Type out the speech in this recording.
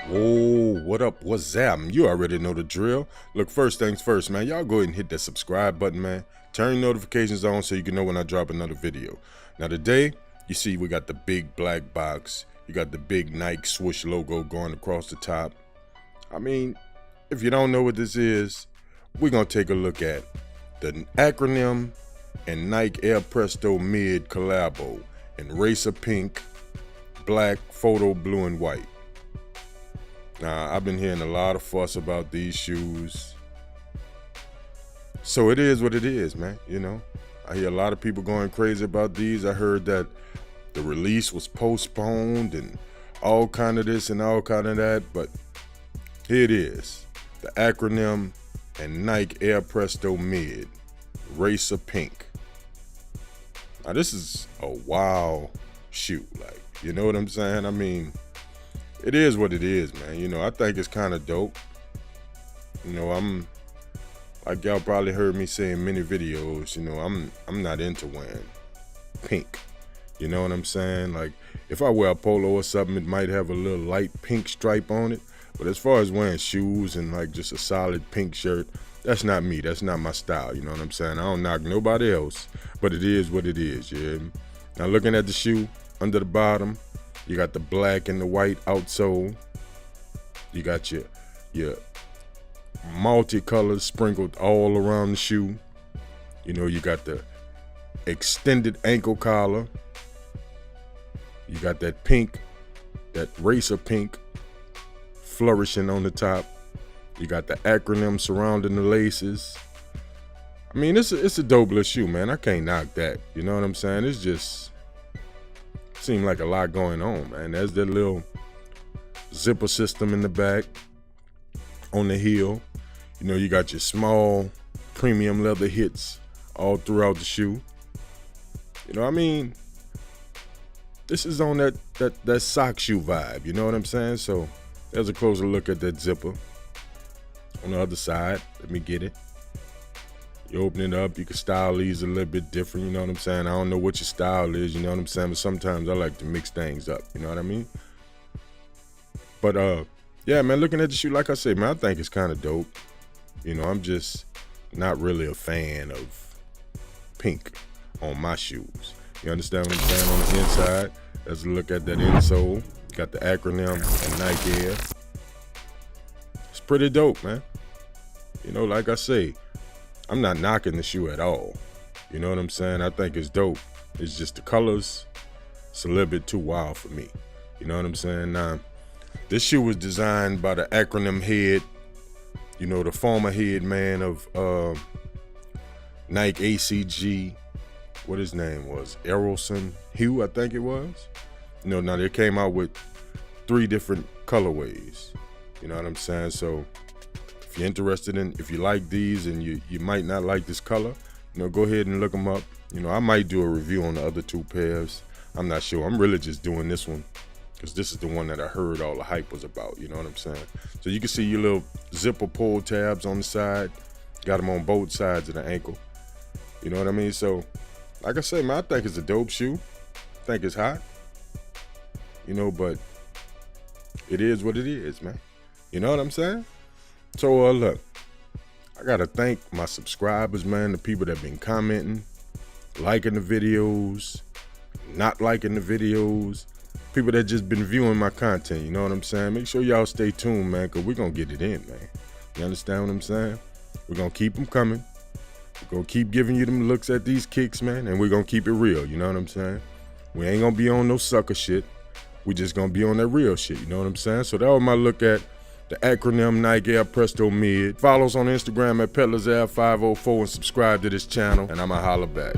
Whoa, what up, what's up? You already know the drill. Look, first things first, man, y'all go ahead and hit that subscribe button, man. Turn notifications on so you can know when I drop another video. Now today, you see we got the big black box. You got the big Nike swoosh logo going across the top. I mean, if you don't know what this is, we're gonna take a look at the Acronym and Nike Air Presto Mid collabo in RACER pink, black, photo blue, and white. Now, I've been hearing a lot of fuss about these shoes. So it is what it is, man, you know. I hear a lot of people going crazy about these. I heard that the release was postponed and all kind of this and all kind of that, but here it is. The Acronym and Nike Air Presto Mid, RACER pink. Now this is a wild shoe, like, you know what I'm saying? I mean, it is what it is, man. You know, I think it's kind of dope. You know, like y'all probably heard me say in many videos, you know, I'm not into wearing pink. You know what I'm saying? Like, if I wear a polo or something, it might have a little light pink stripe on it. But as far as wearing shoes and like just a solid pink shirt, that's not me. That's not my style. You know what I'm saying? I don't knock nobody else, but it is what it is. Yeah. Now looking at the shoe under the bottom, you got the black and the white outsole. You got your multicolors sprinkled all around the shoe. You know, you got the extended ankle collar. You got that pink, that RACER pink flourishing on the top. You got the acronym surrounding the laces. I mean, it's a dope little shoe, man. I can't knock that. You know what I'm saying? It's just seemed like a lot going on, man. There's that little zipper system in the back on the heel. You know, you got your small premium leather hits all throughout the shoe. You know, I mean, this is on that sock shoe vibe, you know what I'm saying? So there's a closer look at that zipper on the other side. Let me get it. You open it up, you can style these a little bit different, you know what I'm saying? I don't know what your style is, you know what I'm saying? But sometimes I like to mix things up, you know what I mean? But yeah, man, looking at the shoe, like I said, man, I think it's kind of dope. You know, I'm just not really a fan of pink on my shoes. You understand what I'm saying? On the inside, let's look at that insole. Got the Acronym and Nike Air. It's pretty dope, man. You know, like I say, I'm not knocking the shoe at all. You know what I'm saying? I think it's dope. It's just the colors, it's a little bit too wild for me. You know what I'm saying? Now, this shoe was designed by the Acronym head, you know, the former head man of Nike ACG, what his name was, Errolson Hugh, I think it was. You know, now they came out with 3 different colorways. You know what I'm saying? So if you're interested in, if you like these and you might not like this color, you know, go ahead and look them up. You know, I might do a review on the other 2 pairs. I'm not sure. I'm really just doing this one because this is the one that I heard all the hype was about. You know what I'm saying? So you can see your little zipper pull tabs on the side. Got them on both sides of the ankle. You know what I mean? So, like I say, man, I think it's a dope shoe. I think it's hot. You know, but it is what it is, man. You know what I'm saying? So, look, I got to thank my subscribers, man, the people that been commenting, liking the videos, not liking the videos, people that just been viewing my content, you know what I'm saying? Make sure y'all stay tuned, man, because we're going to get it in, man. You understand what I'm saying? We're going to keep them coming. We're going to keep giving you them looks at these kicks, man, and we're going to keep it real, you know what I'm saying? We ain't going to be on no sucker shit. We just going to be on that real shit, you know what I'm saying? So that was my look at the Acronym Nike Air Presto Mid. Follow us on Instagram at PetlersAir504 and subscribe to this channel, and I'ma holla back.